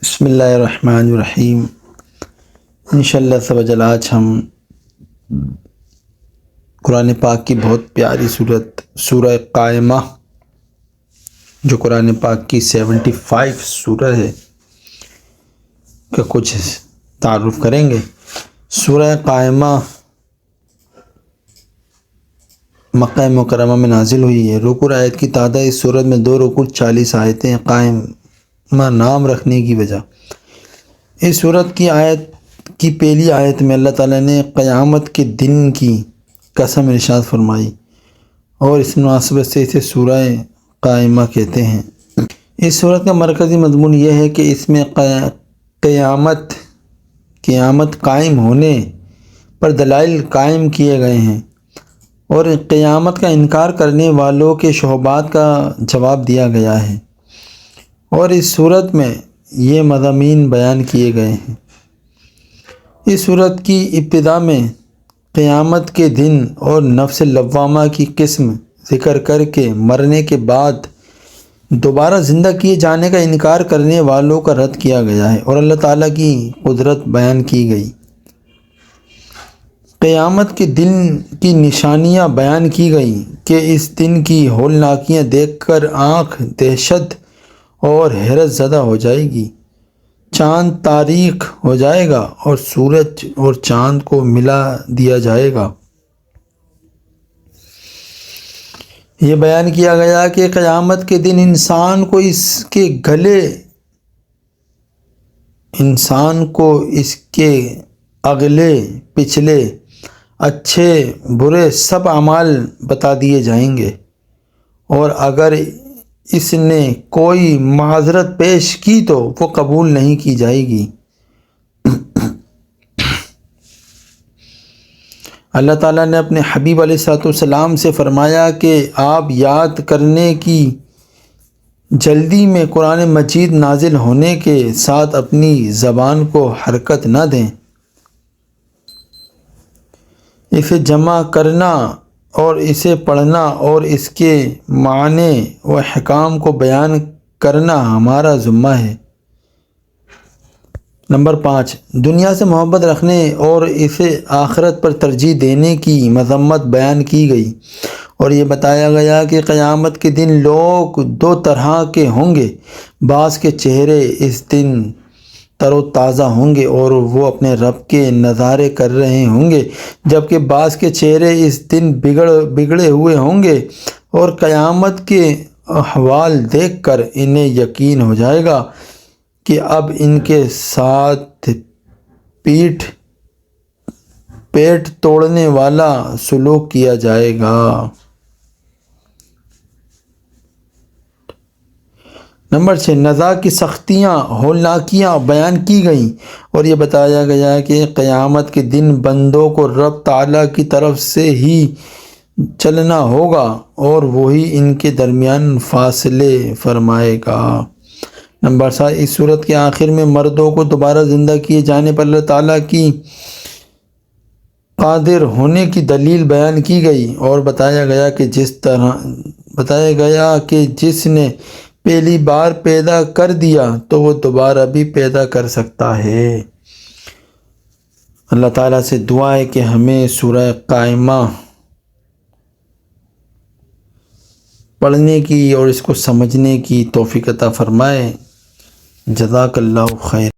بسم اللہ الرحمن الرحیم۔ انشاءاللہ عز و جل آج ہم قرآن پاک کی بہت پیاری صورت سورہ قائمہ، جو قرآن پاک کی 75 سورہ ہے، کا کچھ تعارف کریں گے۔ سورہ قائمہ مکہ مکرمہ میں نازل ہوئی ہے۔ رکوع آیت کی تعداد اس سورت میں 2 رکوع 40 آیتیں، قائمہ نام رکھنے کی وجہ۔ اس سورت کی پہلی آیت میں اللہ تعالیٰ نے قیامت کے دن کی قسم ارشاد فرمائی، اور اس مناسبت سے اسے سورہ قائمہ کہتے ہیں۔ اس سورت کا مرکزی مضمون یہ ہے کہ اس میں قیامت قائم ہونے پر دلائل قائم کیے گئے ہیں، اور قیامت کا انکار کرنے والوں کے شبہات کا جواب دیا گیا ہے، اور اس صورت میں یہ مضامین بیان کیے گئے ہیں۔ اس صورت کی ابتدا میں قیامت کے دن اور نفس لوامہ کی قسم ذکر کر کے مرنے کے بعد دوبارہ زندہ کیے جانے کا انکار کرنے والوں کا رد کیا گیا ہے، اور اللہ تعالیٰ کی قدرت بیان کی گئی۔ قیامت کے دن کی نشانیاں بیان کی گئی کہ اس دن کی ہولناکیاں دیکھ کر آنکھ دہشت اور حیرت زدہ ہو جائے گی، چاند تاریک ہو جائے گا اور سورج اور چاند کو ملا دیا جائے گا۔ یہ بیان کیا گیا کہ قیامت کے دن انسان کو اس کے اگلے پچھلے اچھے برے سب اعمال بتا دیے جائیں گے، اور اگر اس نے کوئی معذرت پیش کی تو وہ قبول نہیں کی جائے گی۔ اللہ تعالیٰ نے اپنے حبیب علیہ السلام سے فرمایا کہ آپ یاد کرنے کی جلدی میں قرآن مجید نازل ہونے کے ساتھ اپنی زبان کو حرکت نہ دیں، اسے جمع کرنا اور اسے پڑھنا اور اس کے معنی و احکام کو بیان کرنا ہمارا ذمہ ہے۔ نمبر 5، دنیا سے محبت رکھنے اور اسے آخرت پر ترجیح دینے کی مذمت بیان کی گئی، اور یہ بتایا گیا کہ قیامت کے دن لوگ 2 طرح کے ہوں گے۔ بعض کے چہرے اس دن تر و تازہ ہوں گے اور وہ اپنے رب کے نظارے کر رہے ہوں گے، جبکہ بعض کے چہرے اس دن بگڑے ہوئے ہوں گے، اور قیامت کے احوال دیکھ کر انہیں یقین ہو جائے گا کہ اب ان کے ساتھ پیٹ توڑنے والا سلوک کیا جائے گا۔ نمبر 6، نزاع کی سختیاں ہولناکیاں بیان کی گئیں، اور یہ بتایا گیا کہ قیامت کے دن بندوں کو رب تعالیٰ کی طرف سے ہی چلنا ہوگا، اور وہی ان کے درمیان فیصلے فرمائے گا۔ نمبر 7، اس صورت کے آخر میں مردوں کو دوبارہ زندہ کیے جانے پر اللہ تعالیٰ کی قادر ہونے کی دلیل بیان کی گئی، اور بتایا گیا کہ جس نے پہلی بار پیدا کر دیا تو وہ دوبارہ بھی پیدا کر سکتا ہے۔ اللہ تعالیٰ سے دعا ہے کہ ہمیں سورہ قائمہ پڑھنے کی اور اس کو سمجھنے کی توفیق عطا فرمائے۔ جزاک اللہ خیر۔